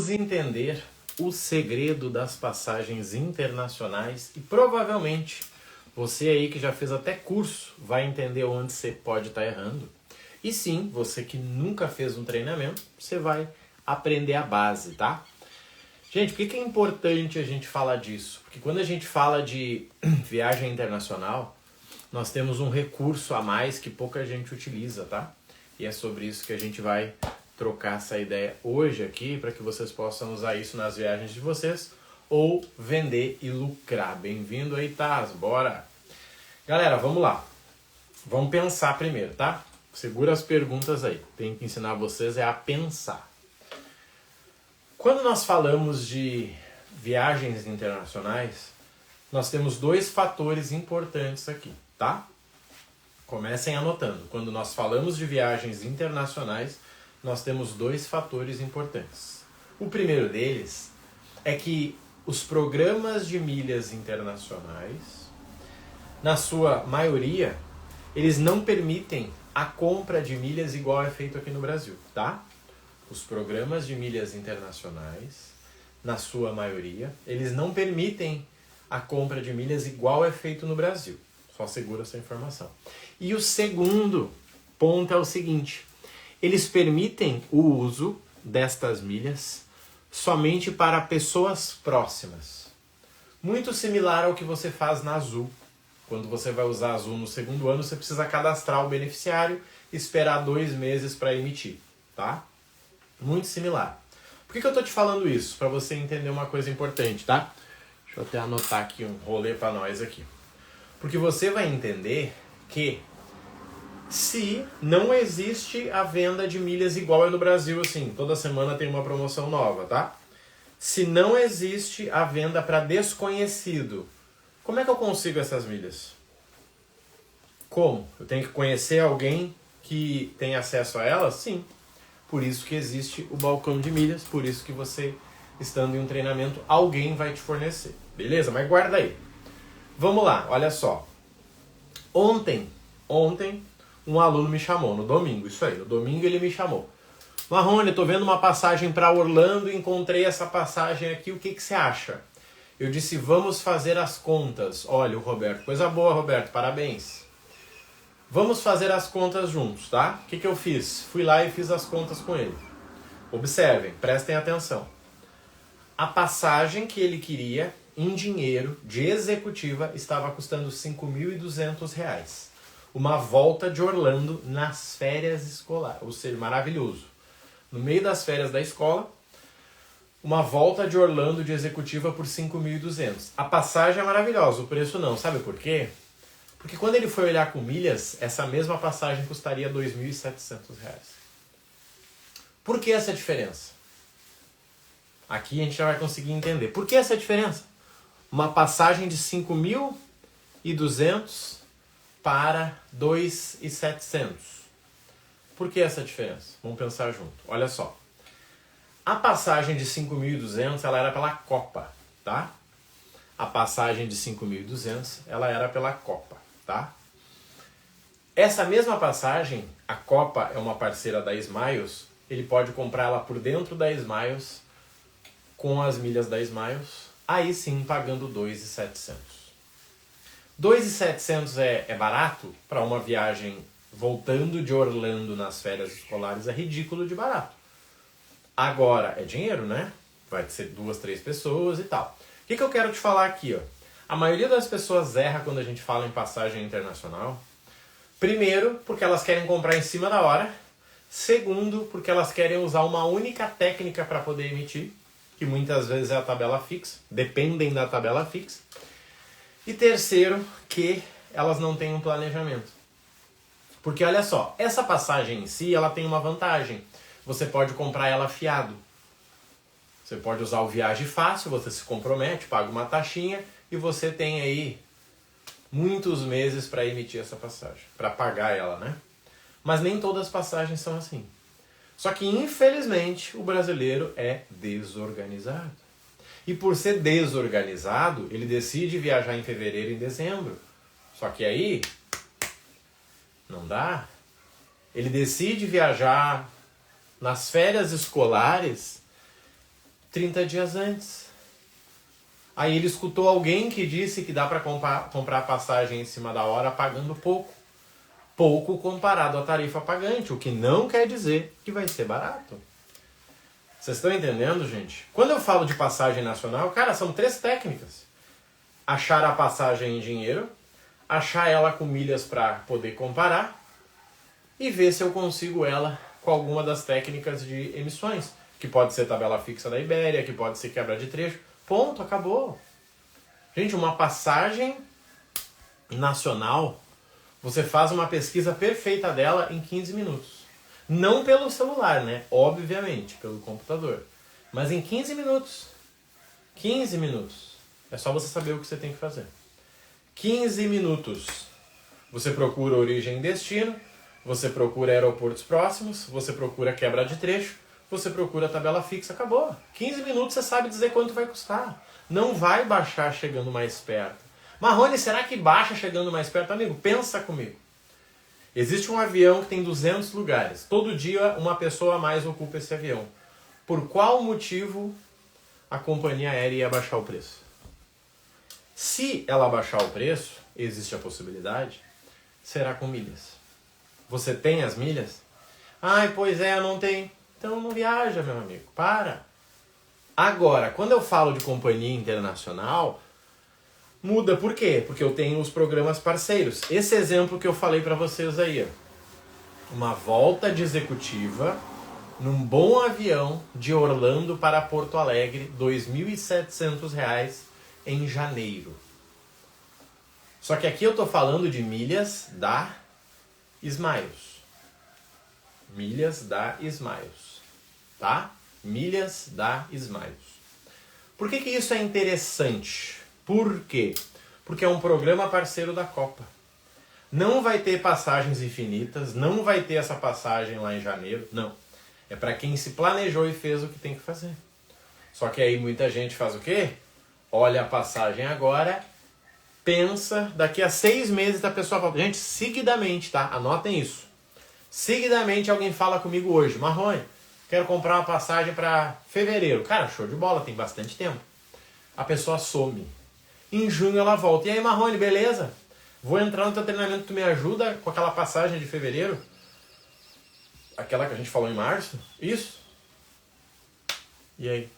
Vamos entender o segredo das passagens internacionais e provavelmente você aí que já fez até curso vai entender onde você pode estar errando. E sim, você que nunca fez um treinamento, você vai aprender a base, tá? Gente, por que é importante a gente falar disso? Porque quando a gente fala de viagem internacional, nós temos um recurso a mais que pouca gente utiliza, tá? E é sobre isso que a gente vai trocar essa ideia hoje aqui, para que vocês possam usar isso nas viagens de vocês ou vender e lucrar. Bem-vindo aí, Taz, bora! Galera, vamos lá. Vamos pensar primeiro, tá? Segura as perguntas aí. Tenho que ensinar vocês a pensar. Quando nós falamos de viagens internacionais, nós temos dois fatores importantes aqui, tá? Comecem anotando. Quando nós falamos de viagens internacionais, nós temos dois fatores importantes. O primeiro deles é que os programas de milhas internacionais, na sua maioria, eles não permitem a compra de milhas igual é feito aqui no Brasil, tá? Os programas de milhas internacionais, na sua maioria, eles não permitem a compra de milhas igual é feito no Brasil. Só segura essa informação. E o segundo ponto é o seguinte: eles permitem o uso destas milhas somente para pessoas próximas. Muito similar ao que você faz na Azul. Quando você vai usar a Azul no segundo ano, você precisa cadastrar o beneficiário e esperar 2 meses para emitir, tá? Muito similar. Por que eu tô te falando isso? Para você entender uma coisa importante, tá? Deixa eu até anotar aqui um rolê para nós aqui. Porque você vai entender que se não existe a venda de milhas igual é no Brasil, assim, toda semana tem uma promoção nova, tá? Se não existe a venda para desconhecido, como é que eu consigo essas milhas? Como? Eu tenho que conhecer alguém que tem acesso a elas? Sim. Por isso que existe o balcão de milhas, por isso que você, estando em um treinamento, alguém vai te fornecer. Beleza? Mas guarda aí. Vamos lá, olha só. Ontem, um aluno me chamou, no domingo, isso aí, no domingo ele me chamou. Marrone, eu tô vendo uma passagem para Orlando, encontrei essa passagem aqui, o que você acha? Eu disse, vamos fazer as contas. Olha, o Roberto, coisa boa, Roberto, parabéns. Vamos fazer as contas juntos, tá? O que eu fiz? Fui lá e fiz as contas com ele. Observem, prestem atenção. A passagem que ele queria em dinheiro de executiva estava custando R$ 5.200. Uma volta de Orlando nas férias escolares, ou seja, maravilhoso. No meio das férias da escola, uma volta de Orlando de executiva por 5.200. A passagem é maravilhosa, o preço não. Sabe por quê? Porque quando ele foi olhar com milhas, essa mesma passagem custaria R$ 2.700. Por que essa diferença? Aqui a gente já vai conseguir entender. Por que essa diferença? Uma passagem de 5.200 para 2.700. Por que essa diferença? Vamos pensar junto. Olha só. A passagem de 5.200, ela era pela Copa, tá? A passagem de 5.200, ela era pela Copa, tá? Essa mesma passagem, a Copa é uma parceira da Smiles, ele pode comprar ela por dentro da Smiles, com as milhas da Smiles, aí sim pagando 2.700. 2.700 é barato para uma viagem voltando de Orlando nas férias escolares, é ridículo de barato. Agora, é dinheiro, né? Vai ser 2, 3 pessoas e tal. O que eu quero te falar aqui, ó? A maioria das pessoas erra quando a gente fala em passagem internacional. Primeiro, porque elas querem comprar em cima da hora. Segundo, porque elas querem usar uma única técnica para poder emitir, que muitas vezes é a tabela fixa, dependem da tabela fixa. E terceiro, que elas não têm um planejamento. Porque olha só, essa passagem em si, ela tem uma vantagem. Você pode comprar ela fiado. Você pode usar o Viagem Fácil, você se compromete, paga uma taxinha e você tem aí muitos meses para emitir essa passagem, para pagar ela, né? Mas nem todas as passagens são assim. Só que, infelizmente, o brasileiro é desorganizado. E por ser desorganizado, ele decide viajar em fevereiro e em dezembro. Só que aí, não dá. Ele decide viajar nas férias escolares 30 dias antes. Aí ele escutou alguém que disse que dá para comprar passagem em cima da hora pagando pouco. Pouco comparado à tarifa pagante, o que não quer dizer que vai ser barato. Vocês estão entendendo, gente? Quando eu falo de passagem nacional, cara, são 3 técnicas. Achar a passagem em dinheiro, achar ela com milhas para poder comparar e ver se eu consigo ela com alguma das técnicas de emissões, que pode ser tabela fixa da Ibéria, que pode ser quebra de trecho. Ponto, acabou. Gente, uma passagem nacional, você faz uma pesquisa perfeita dela em 15 minutos. Não pelo celular, né? Obviamente, pelo computador. Mas em 15 minutos. 15 minutos. É só você saber o que você tem que fazer. 15 minutos. Você procura origem e destino, você procura aeroportos próximos, você procura quebra de trecho, você procura tabela fixa, acabou. 15 minutos você sabe dizer quanto vai custar. Não vai baixar chegando mais perto. Marrone, será que baixa chegando mais perto? Amigo, pensa comigo. Existe um avião que tem 200 lugares. Todo dia uma pessoa a mais ocupa esse avião. Por qual motivo a companhia aérea ia baixar o preço? Se ela baixar o preço, existe a possibilidade, será com milhas. Você tem as milhas? Ai, pois é, eu não tenho. Então não viaja, meu amigo. Para. Agora, quando eu falo de companhia internacional, muda. Por quê? Porque eu tenho os programas parceiros. Esse exemplo que eu falei para vocês aí, ó. Uma volta de executiva num bom avião de Orlando para Porto Alegre, R$ 2.700 em janeiro. Só que aqui eu tô falando de milhas da Smiles. Milhas da Smiles. Tá? Milhas da Smiles. Por que isso é interessante? Por quê? Porque é um programa parceiro da Copa. Não vai ter passagens infinitas, não vai ter essa passagem lá em janeiro, não. É para quem se planejou e fez o que tem que fazer. Só que aí muita gente faz o quê? Olha a passagem agora, pensa, daqui a 6 meses a pessoa fala, gente, seguidamente, tá? Anotem isso. Seguidamente alguém fala comigo hoje, Marrone, quero comprar uma passagem para fevereiro. Cara, show de bola, tem bastante tempo. A pessoa some. Em junho ela volta. E aí, Marrone, beleza? Vou entrar no teu treinamento, tu me ajuda com aquela passagem de fevereiro? Aquela que a gente falou em março? Isso? E aí?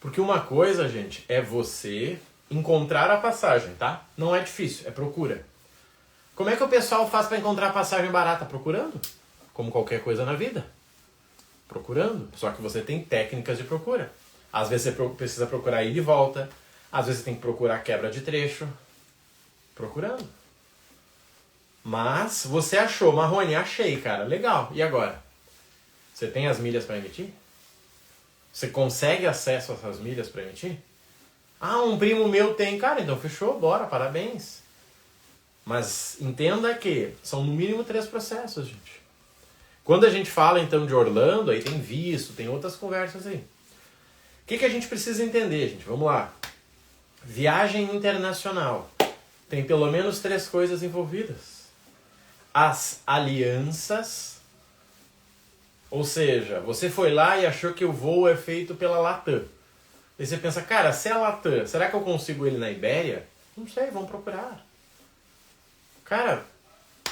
Porque uma coisa, gente, é você encontrar a passagem, tá? Não é difícil, é procura. Como é que o pessoal faz para encontrar a passagem barata? Procurando. Como qualquer coisa na vida. Procurando. Só que você tem técnicas de procura. Às vezes você precisa procurar ida e volta. Às vezes você tem que procurar quebra de trecho. Procurando. Mas você achou, Marrone, achei, cara. Legal. E agora? Você tem as milhas para emitir? Você consegue acesso a essas milhas para emitir? Ah, um primo meu tem. Cara, então fechou, bora, parabéns. Mas entenda que são no mínimo 3 processos, gente. Quando a gente fala então de Orlando, aí tem visto, tem outras conversas aí. O que a gente precisa entender, gente? Vamos lá. Viagem internacional. Tem pelo menos 3 coisas envolvidas. As alianças, ou seja, você foi lá e achou que o voo é feito pela Latam. Aí você pensa, cara, se é a Latam, será que eu consigo ele na Ibéria? Não sei, vamos procurar. Cara,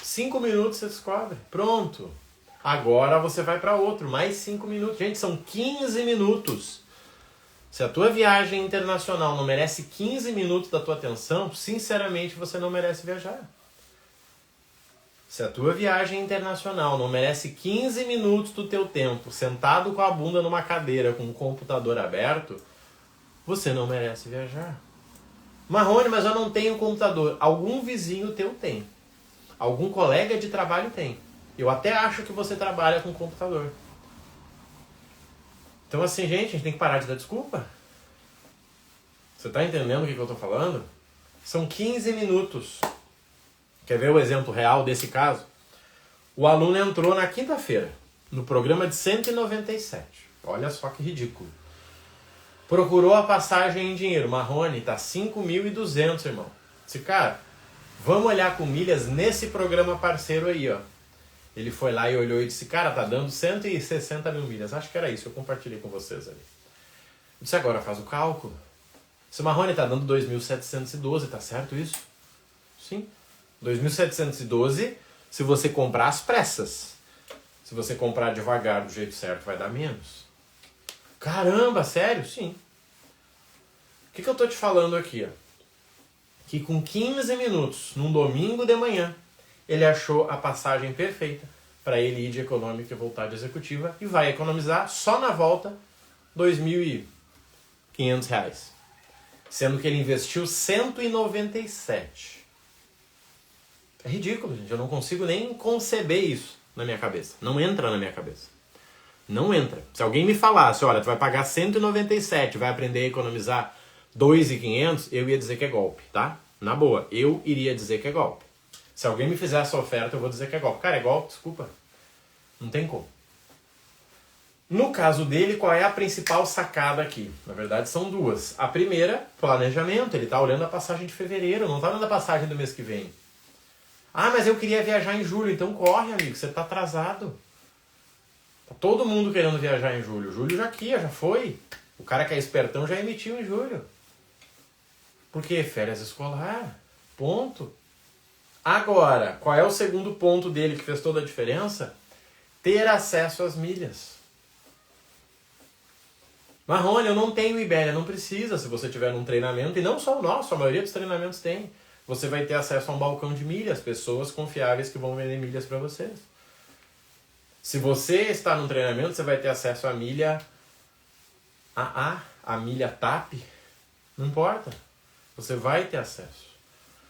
5 minutos você descobre. Pronto. Agora você vai para outro. Mais 5 minutos. Gente, são 15 minutos. Se a tua viagem internacional não merece 15 minutos da tua atenção, sinceramente você não merece viajar. Se a tua viagem internacional não merece 15 minutos do teu tempo, sentado com a bunda numa cadeira com o computador aberto, você não merece viajar. Marrone, mas eu não tenho computador. Algum vizinho teu tem. Algum colega de trabalho tem. Eu até acho que você trabalha com computador. Então assim, gente, a gente tem que parar de dar desculpa. Você está entendendo o que eu estou falando? São 15 minutos. Quer ver o exemplo real desse caso? O aluno entrou na quinta-feira, no programa de 197. Olha só que ridículo. Procurou a passagem em dinheiro. Marrone, tá 5.200, irmão. Disse, cara, vamos olhar com milhas nesse programa parceiro aí, ó. Ele foi lá e olhou e disse, cara, tá dando 160 mil milhas. Acho que era isso, eu compartilhei com vocês ali. disse, agora faz o cálculo. Se o Marrone está dando 2.712, tá certo isso? Sim. 2.712 se você comprar às pressas. Se você comprar devagar, do jeito certo, vai dar menos. Caramba, sério? Sim. O que eu tô te falando aqui? Ó? Que com 15 minutos, num domingo de manhã, ele achou a passagem perfeita para ele ir de econômica e voltar de executiva e vai economizar só na volta R$ 2.500. Sendo que ele investiu 197. É ridículo, gente. Eu não consigo nem conceber isso na minha cabeça. Não entra na minha cabeça. Não entra. Se alguém me falasse, olha, tu vai pagar 197, vai aprender a economizar 2.500, eu ia dizer que é golpe, tá? Na boa, eu iria dizer que é golpe. Se alguém me fizer essa oferta, eu vou dizer que é golpe. Cara, é golpe, desculpa. Não tem como. No caso dele, qual é a principal sacada aqui? Na verdade, são duas. A primeira, planejamento. Ele está olhando a passagem de fevereiro, não está olhando a passagem do mês que vem. Ah, mas eu queria viajar em julho. Então corre, amigo, você está atrasado. Tá todo mundo querendo viajar em julho. Julho já foi. O cara que é espertão já emitiu em julho. Por quê? Férias escolar. Ponto. Agora, qual é o segundo ponto dele que fez toda a diferença? Ter acesso às milhas. Marrone, eu não tenho Iberia. Não precisa, se você tiver um treinamento. E não só o nosso, a maioria dos treinamentos tem. Você vai ter acesso a um balcão de milhas. Pessoas confiáveis que vão vender milhas para vocês. Se você está num treinamento, você vai ter acesso à milha AA, a milha TAP. Não importa. Você vai ter acesso.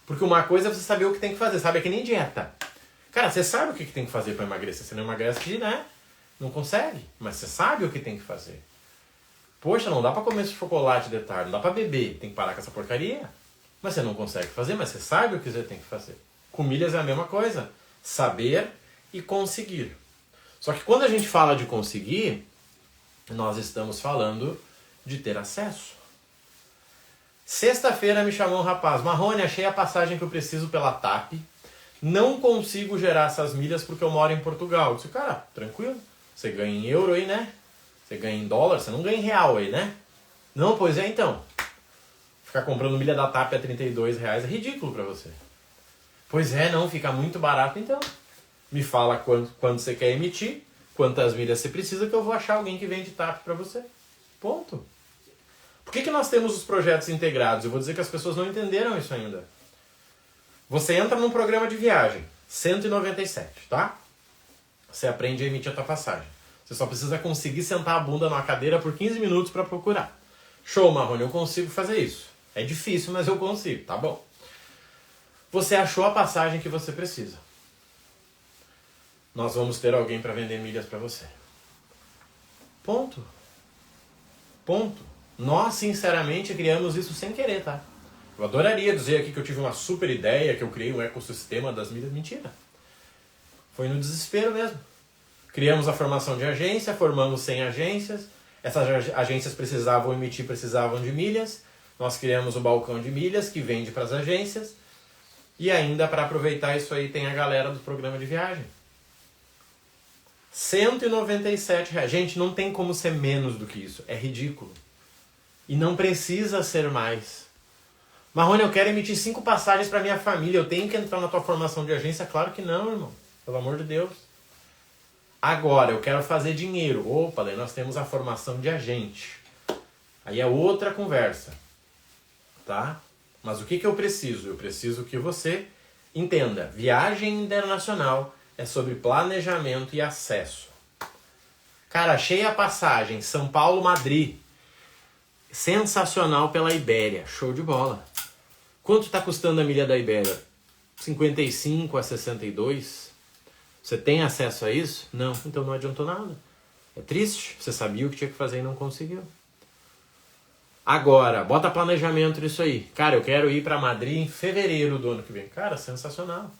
Porque uma coisa é você saber o que tem que fazer. Sabe, é que nem dieta. Cara, você sabe o que tem que fazer para emagrecer. Você não emagrece, né? Não consegue. Mas você sabe o que tem que fazer. Poxa, não dá para comer esse chocolate de tarde. Não dá para beber. Tem que parar com essa porcaria. Mas você não consegue fazer, mas você sabe o que você tem que fazer. Com milhas é a mesma coisa. Saber e conseguir. Só que quando a gente fala de conseguir, nós estamos falando de ter acesso. Sexta-feira me chamou um rapaz. Marrone, achei a passagem que eu preciso pela TAP. Não consigo gerar essas milhas porque eu moro em Portugal. Eu disse, cara, tranquilo. Você ganha em euro aí, né? Você ganha em dólar, você não ganha em real aí, né? Não, pois é, então. Ficar comprando milha da TAP a R$32 é ridículo para você. Pois é, não, fica muito barato, então. Me fala quando você quer emitir, quantas milhas você precisa, que eu vou achar alguém que vende TAP para você. Ponto. Por que nós temos os projetos integrados? Eu vou dizer que as pessoas não entenderam isso ainda. Você entra num programa de viagem, 197, tá? Você aprende a emitir a tua passagem. Você só precisa conseguir sentar a bunda numa cadeira por 15 minutos para procurar. Show, Marrone, eu consigo fazer isso. É difícil, mas eu consigo, tá bom. Você achou a passagem que você precisa. Nós vamos ter alguém para vender milhas para você. Ponto. Ponto. Nós, sinceramente, criamos isso sem querer, tá? Eu adoraria dizer aqui que eu tive uma super ideia, que eu criei um ecossistema das milhas. Mentira. Foi no desespero mesmo. Criamos a formação de agência, formamos 100 agências. Essas agências precisavam emitir, precisavam de milhas. Nós criamos o balcão de milhas que vende para as agências. E ainda, para aproveitar isso aí, tem a galera do programa de viagem. R$197. Gente, não tem como ser menos do que isso. É ridículo. E não precisa ser mais. Marrone, eu quero emitir 5 passagens para minha família. Eu tenho que entrar na tua formação de agência? Claro que não, irmão. Pelo amor de Deus. Agora, eu quero fazer dinheiro. Opa, daí nós temos a formação de agente. Aí é outra conversa. Tá? Mas o que eu preciso? Eu preciso que você entenda. Viagem internacional é sobre planejamento e acesso. Cara, achei a passagem São Paulo-Madrid. Sensacional pela Iberia. Show de bola. Quanto está custando a milha da Iberia? 55 a 62? Você tem acesso a isso? Não. Então não adiantou nada. É triste. Você sabia o que tinha que fazer e não conseguiu. Agora, bota planejamento nisso aí. Cara, eu quero ir para Madrid em fevereiro do ano que vem. Cara, sensacional.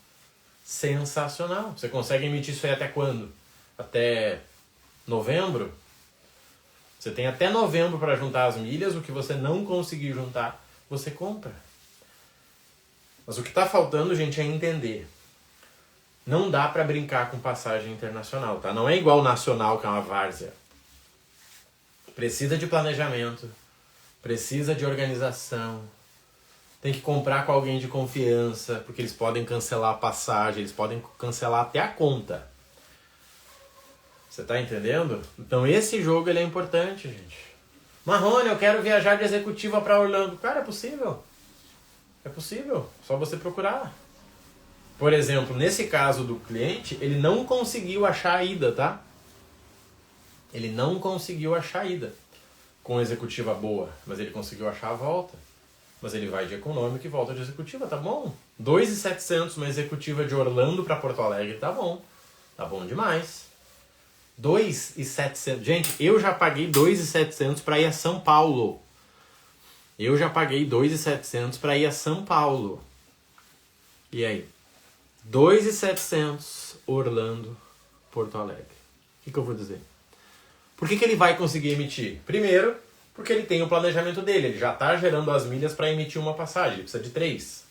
Sensacional. Você consegue emitir isso aí até quando? Até novembro? Você tem até novembro para juntar as milhas. O que você não conseguir juntar, você compra. Mas o que está faltando, gente, é entender. Não dá para brincar com passagem internacional, tá? Não é igual nacional, que é uma várzea. precisa de planejamento, precisa de organização, tem que comprar com alguém de confiança, porque eles podem cancelar a passagem, eles podem cancelar até a conta. Você tá entendendo? Então esse jogo ele é importante, gente. Marrone, eu quero viajar de executiva para Orlando. Cara, é possível. É possível, só você procurar. Por exemplo, nesse caso do cliente, ele não conseguiu achar a ida, tá? Ele não conseguiu achar a ida com executiva boa, mas ele conseguiu achar a volta. Mas ele vai de econômica e volta de executiva, tá bom? 2.700 uma executiva de Orlando para Porto Alegre, tá bom. Tá bom demais. 2.700. Gente, eu já paguei 2.700 para ir a São Paulo. Eu já paguei 2.700 para ir a São Paulo. E aí? 2.700 Orlando, Porto Alegre. O que eu vou dizer? Por que ele vai conseguir emitir? Primeiro, porque ele tem o planejamento dele. Ele já está gerando as milhas para emitir uma passagem. Ele precisa de 3.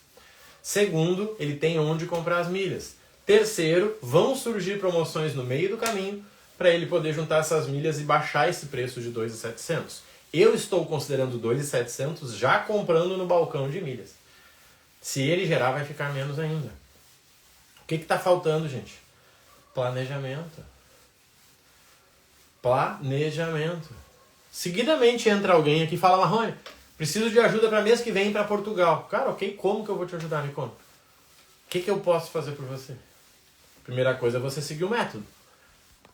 Segundo, ele tem onde comprar as milhas. Terceiro, vão surgir promoções no meio do caminho para ele poder juntar essas milhas e baixar esse preço de 2.700. Eu estou considerando 2.700 já comprando no balcão de milhas. Se ele gerar, vai ficar menos ainda. O que está faltando, gente? Planejamento. Planejamento. Seguidamente entra alguém aqui e fala, Marrone, preciso de ajuda para mês que vem para Portugal. Cara, ok, como que eu vou te ajudar? Me conta. O que eu posso fazer por você? Primeira coisa é você seguir o método.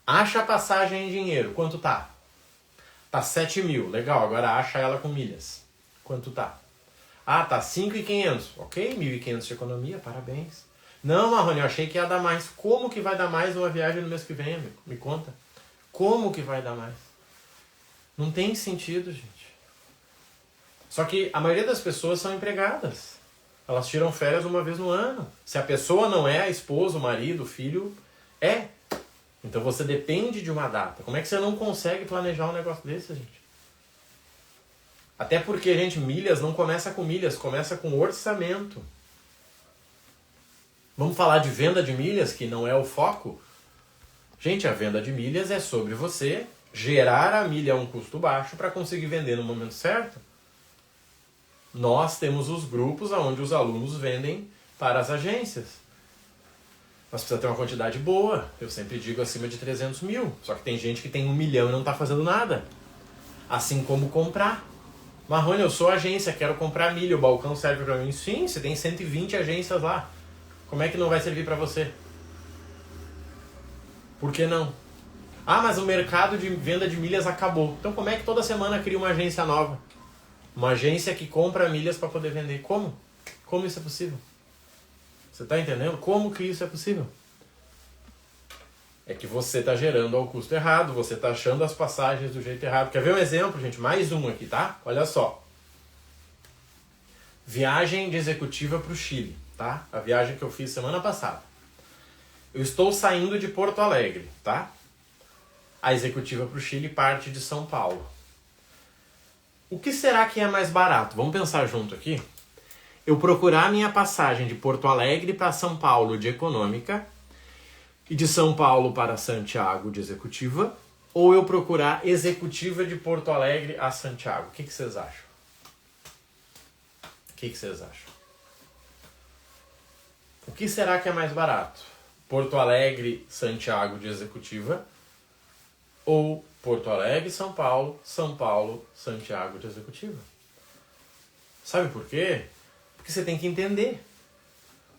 Acha a passagem em dinheiro. Quanto tá? Tá 7.000. Legal, agora acha ela com milhas. Quanto tá? Ah, tá 5.500. Ok, 1.500 de economia, parabéns. Não, Marrone, eu achei que ia dar mais. Como que vai dar mais numa viagem no mês que vem, amigo? Me conta. Como que vai dar mais? Não tem sentido, gente. Só que a maioria das pessoas são empregadas. Elas tiram férias uma vez no ano. Se a pessoa não é a esposa, o marido, o filho, é. Então você depende de uma data. Como é que você não consegue planejar um negócio desse, gente? Até porque, gente, milhas não começa com milhas, começa com orçamento. Vamos falar de venda de milhas, que não é o foco? Gente, a venda de milhas é sobre você gerar a milha a um custo baixo para conseguir vender no momento certo. Nós temos os grupos onde os alunos vendem para as agências. Mas precisa ter uma quantidade boa. Eu sempre digo acima de 300 mil. Só que tem gente que tem 1 milhão e não está fazendo nada. Assim como comprar. Marrone, eu sou agência, quero comprar milha. O balcão serve para mim? Sim, você tem 120 agências lá. Como é que não vai servir para você? Por que não? Ah, mas o mercado de venda de milhas acabou. Então como é que toda semana cria uma agência nova? Uma agência que compra milhas para poder vender. Como? Como isso é possível? Você está entendendo? Como que isso é possível? É que você está gerando ao custo errado, você está achando as passagens do jeito errado. Quer ver um exemplo, gente? Mais um aqui, tá? Olha só. Viagem de executiva para o Chile, tá? A viagem que eu fiz semana passada. Eu estou saindo de Porto Alegre, tá? A executiva para o Chile parte de São Paulo. O que será que é mais barato? Vamos pensar junto aqui. Eu procurar minha passagem de Porto Alegre para São Paulo de econômica e de São Paulo para Santiago de executiva, ou eu procurar executiva de Porto Alegre a Santiago? O que vocês acham? O que vocês acham? O que será que é mais barato? Porto Alegre, Santiago de executiva, ou Porto Alegre, São Paulo, Santiago de executiva? Sabe por quê? Porque você tem que entender.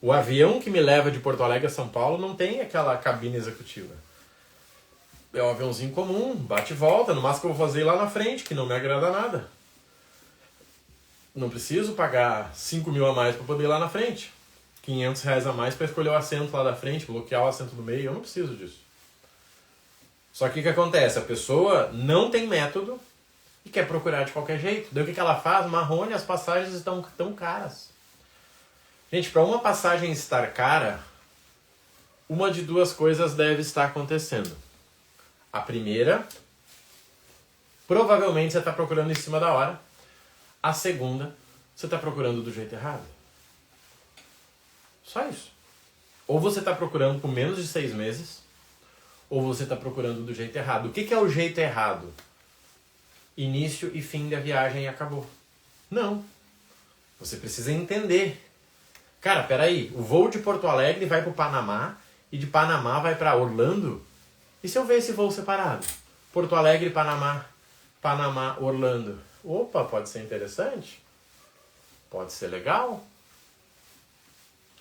O avião que me leva de Porto Alegre a São Paulo não tem aquela cabine executiva. É um aviãozinho comum, bate e volta, no máximo que eu vou fazer lá na frente, que não me agrada nada. Não preciso pagar 5 mil a mais para poder ir lá na frente. 500 reais a mais para escolher o assento lá da frente, bloquear o assento do meio, eu não preciso disso. Só que o que acontece? A pessoa não tem método e quer procurar de qualquer jeito. Daí o que ela faz? Marrone, as passagens estão tão caras. Gente, para uma passagem estar cara, uma de duas coisas deve estar acontecendo. A primeira, provavelmente você está procurando em cima da hora. A segunda, você está procurando do jeito errado. Só isso. Ou você está procurando por menos de 6 meses, ou você está procurando do jeito errado. O que é o jeito errado? início e fim da viagem e acabou. Não. Você precisa entender. Cara, peraí, o voo de Porto Alegre vai para o Panamá e de Panamá vai para Orlando? E se eu ver esse voo separado? Porto Alegre, Panamá, Panamá, Orlando. Opa, pode ser interessante? Pode ser legal?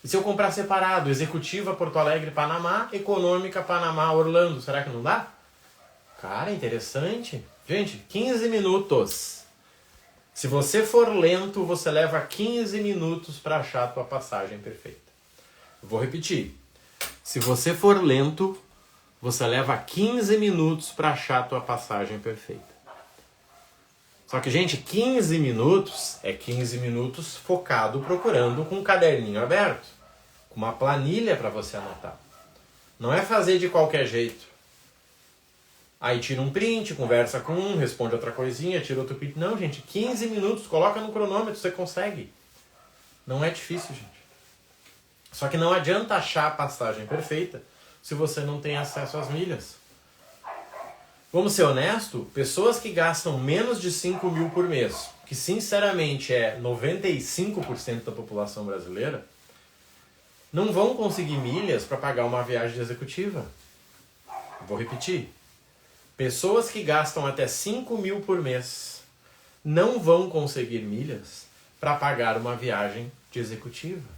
E se eu comprar separado, executiva Porto Alegre, Panamá, econômica Panamá, Orlando, será que não dá? Cara, interessante. Gente, 15 minutos. Se você for lento, você leva 15 minutos para achar a tua passagem perfeita. Eu vou repetir. Se você for lento, você leva 15 minutos para achar a tua passagem perfeita. Só que, gente, 15 minutos é 15 minutos focado procurando com um caderninho aberto, com uma planilha para você anotar. Não é fazer de qualquer jeito. Aí tira um print, conversa com um, responde outra coisinha, tira outro print. Não, gente, 15 minutos, coloca no cronômetro, você consegue. Não é difícil, gente. Só que não adianta achar a passagem perfeita se você não tem acesso às milhas. Vamos ser honestos, pessoas que gastam menos de 5 mil por mês, que sinceramente é 95% da população brasileira, não vão conseguir milhas para pagar uma viagem executiva. Vou repetir. Pessoas que gastam até 5 mil por mês não vão conseguir milhas para pagar uma viagem de executiva.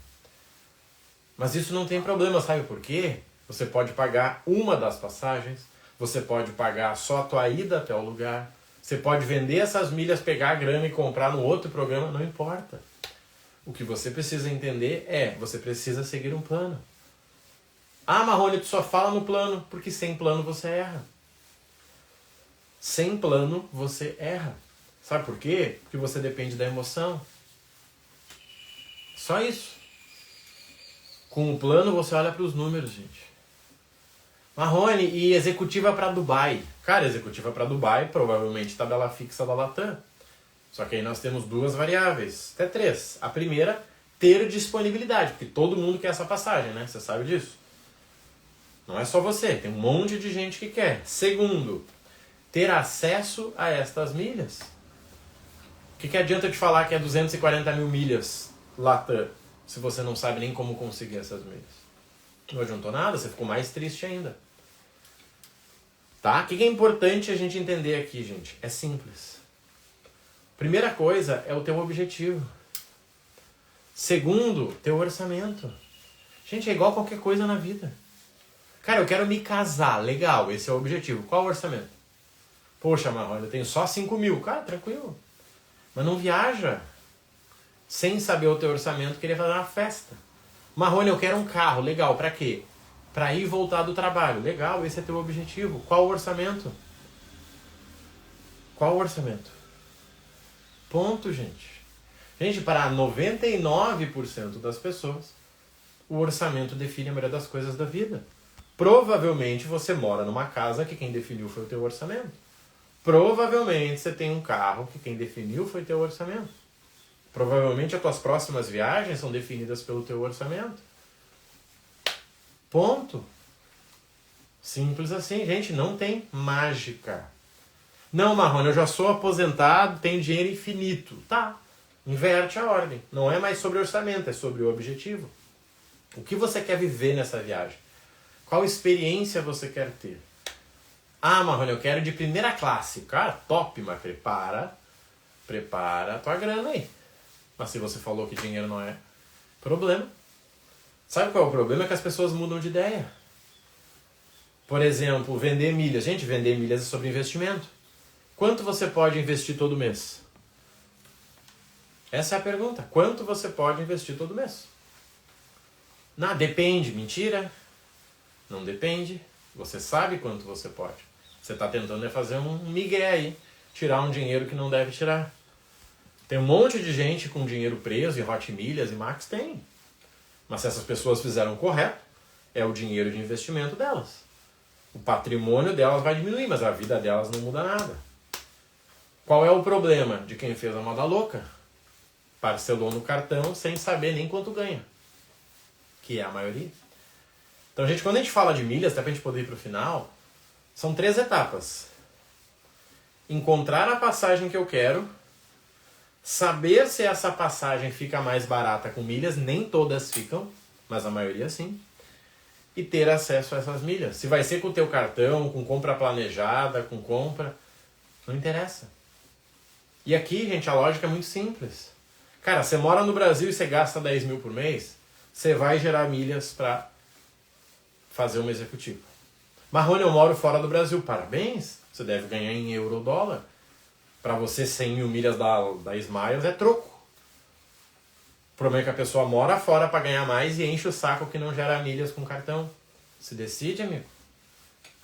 Mas isso não tem problema, sabe por quê? Você pode pagar uma das passagens, você pode pagar só a tua ida até o lugar, você pode vender essas milhas, pegar a grana e comprar no outro programa, não importa. O que você precisa entender é, você precisa seguir um plano. Ah, Marrone, tu só fala no plano, porque sem plano você erra. Sem plano você erra. Sabe por quê? Porque você depende da emoção. Só isso. Com o plano você olha para os números, gente. Marrone, e executiva para Dubai? Cara, executiva para Dubai, provavelmente tabela fixa da Latam. Só que aí nós temos duas variáveis, até três. A primeira, ter disponibilidade, porque todo mundo quer essa passagem, né? Você sabe disso. Não é só você, tem um monte de gente que quer. Segundo, ter acesso a estas milhas. O que adianta te falar que é 240 mil milhas Latam, se você não sabe nem como conseguir essas milhas? Não adiantou nada, você ficou mais triste ainda. Tá? O que é importante a gente entender aqui, gente? É simples. Primeira coisa é o teu objetivo. Segundo, teu orçamento. Gente, é igual qualquer coisa na vida. Cara, eu quero me casar. Legal, esse é o objetivo. Qual o orçamento? Poxa, Marrone, eu tenho só 5 mil. Cara, tranquilo. Mas não viaja sem saber o teu orçamento, querer fazer uma festa. Marrone, eu quero um carro. Legal, pra quê? Pra ir e voltar do trabalho. Legal, esse é teu objetivo. Qual o orçamento? Qual o orçamento? Ponto, gente. Gente, para 99% das pessoas, o orçamento define a maioria das coisas da vida. Provavelmente você mora numa casa que quem definiu foi o teu orçamento. Provavelmente você tem um carro que quem definiu foi o teu orçamento. Provavelmente as tuas próximas viagens são definidas pelo teu orçamento. Ponto. Simples assim, gente, não tem mágica. Não, Marrone, eu já sou aposentado, tenho dinheiro infinito. Tá, inverte a ordem. Não é mais sobre orçamento, é sobre o objetivo. O que você quer viver nessa viagem? Qual experiência você quer ter? Ah, Marrone, eu quero de primeira classe. Cara, top, mas prepara a tua grana aí. Mas se você falou que dinheiro não é problema. Sabe qual é o problema? É que as pessoas mudam de ideia. Por exemplo, vender milhas. Gente, vender milhas é sobre investimento. Quanto você pode investir todo mês? Essa é a pergunta. Quanto você pode investir todo mês? Não, depende. Mentira. Não depende. Você sabe quanto você pode. Você está tentando fazer um migué aí. Tirar um dinheiro que não deve tirar. Tem um monte de gente com dinheiro preso em Hot Milhas e Max, tem. Mas se essas pessoas fizeram o correto, é o dinheiro de investimento delas. O patrimônio delas vai diminuir, mas a vida delas não muda nada. Qual é o problema de quem fez a moda louca? Parcelou no cartão sem saber nem quanto ganha. Que é a maioria. Então, gente, quando a gente fala de milhas, até pra gente poder ir pro final, são 3 etapas. encontrar a passagem que eu quero, saber se essa passagem fica mais barata com milhas, nem todas ficam, mas a maioria sim, e ter acesso a essas milhas. Se vai ser com o teu cartão, com compra planejada, com compra, não interessa. E aqui, gente, a lógica é muito simples. Cara, você mora no Brasil e você gasta 10 mil por mês, você vai gerar milhas para fazer uma executiva. Marrone, eu moro fora do Brasil. Parabéns, você deve ganhar em euro ou dólar. Para você, 100 mil milhas da Smiles é troco. O problema é que a pessoa mora fora para ganhar mais e enche o saco que não gera milhas com cartão. Se decide, amigo.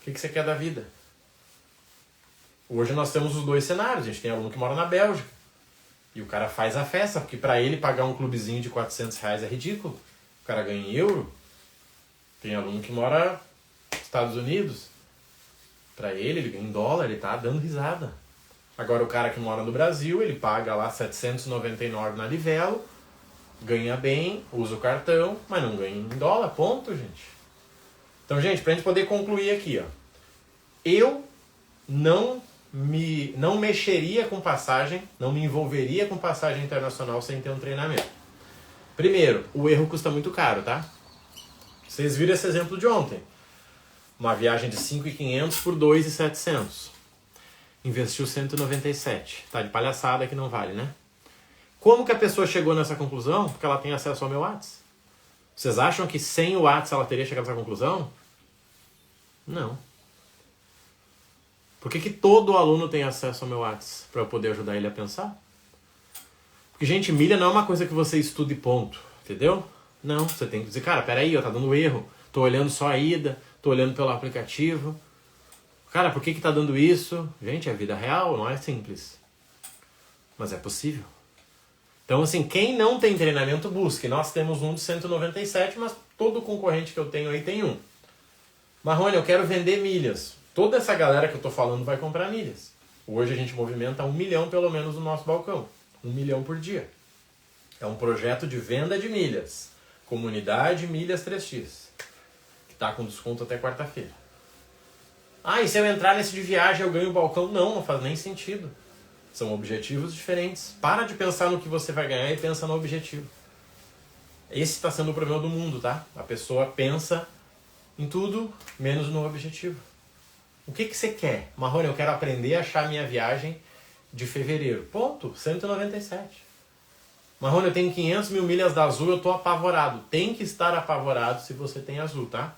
O que você quer da vida? Hoje nós temos os dois cenários. A gente tem aluno que mora na Bélgica. E o cara faz a festa, porque para ele pagar um clubezinho de R$400 é ridículo. O cara ganha em euro. Tem aluno que mora nos Estados Unidos. Para ele ganha em dólar, ele tá dando risada. Agora o cara que mora no Brasil, ele paga lá R$799 na Livelo, ganha bem, usa o cartão, mas não ganha em dólar, ponto, gente. Então, gente, pra gente poder concluir aqui, ó. Eu não mexeria com passagem, não me envolveria com passagem internacional sem ter um treinamento. Primeiro, o erro custa muito caro, tá? Vocês viram esse exemplo de ontem. Uma viagem de 5.500 por 2.700. Investiu 197. Tá de palhaçada que não vale, né? Como que a pessoa chegou nessa conclusão? Porque ela tem acesso ao meu WhatsApp. Vocês acham que sem o WhatsApp ela teria chegado nessa conclusão? Não. Por que todo aluno tem acesso ao meu WhatsApp? Para eu poder ajudar ele a pensar? Porque, gente, milha não é uma coisa que você estuda e ponto. Entendeu? Não, você tem que dizer, cara, peraí, ó, tá dando erro. Tô olhando só a ida, tô olhando pelo aplicativo. Cara, por que tá dando isso? Gente, é vida real, não é simples. Mas é possível. Então, assim, quem não tem treinamento, busque. Nós temos um de 197, mas todo concorrente que eu tenho aí tem um. Marrone, eu quero vender milhas. Toda essa galera que eu tô falando vai comprar milhas. Hoje a gente movimenta 1 milhão pelo menos no nosso balcão. 1 milhão por dia. É um projeto de venda de milhas. Comunidade Milhas 3x. Que tá com desconto até quarta-feira. Ah, e se eu entrar nesse de viagem eu ganho o balcão? Não, não faz nem sentido. São objetivos diferentes. Para de pensar no que você vai ganhar e pensa no objetivo. Esse está sendo o problema do mundo, tá? A pessoa pensa em tudo, menos no objetivo. O que você quer? Marrone, eu quero aprender a achar minha viagem de fevereiro. Ponto. 197. Marrone, eu tenho 500 mil milhas da Azul, eu tô apavorado. Tem que estar apavorado se você tem Azul, tá?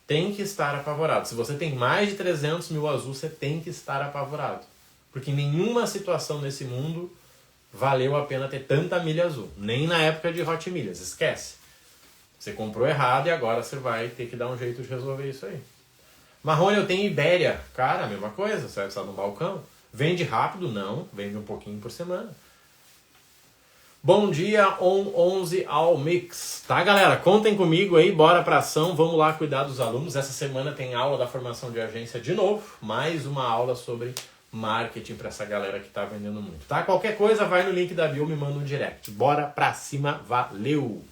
Tem que estar apavorado. Se você tem mais de 300 mil Azul, você tem que estar apavorado. Porque nenhuma situação nesse mundo valeu a pena ter tanta milha azul. Nem na época de Hot Milhas. Esquece. Você comprou errado e agora você vai ter que dar um jeito de resolver isso aí. Marrone, eu tenho Ibéria. Cara, a mesma coisa. Você vai precisar de um balcão. Vende rápido? Não. Vende um pouquinho por semana. Bom dia, 11 ao Mix. Tá, galera? Contem comigo aí. Bora pra ação. Vamos lá cuidar dos alunos. Essa semana tem aula da formação de agência de novo. Mais uma aula sobre marketing para essa galera que tá vendendo muito, tá? Qualquer coisa, vai no link da bio, me manda um direct. Bora pra cima, valeu!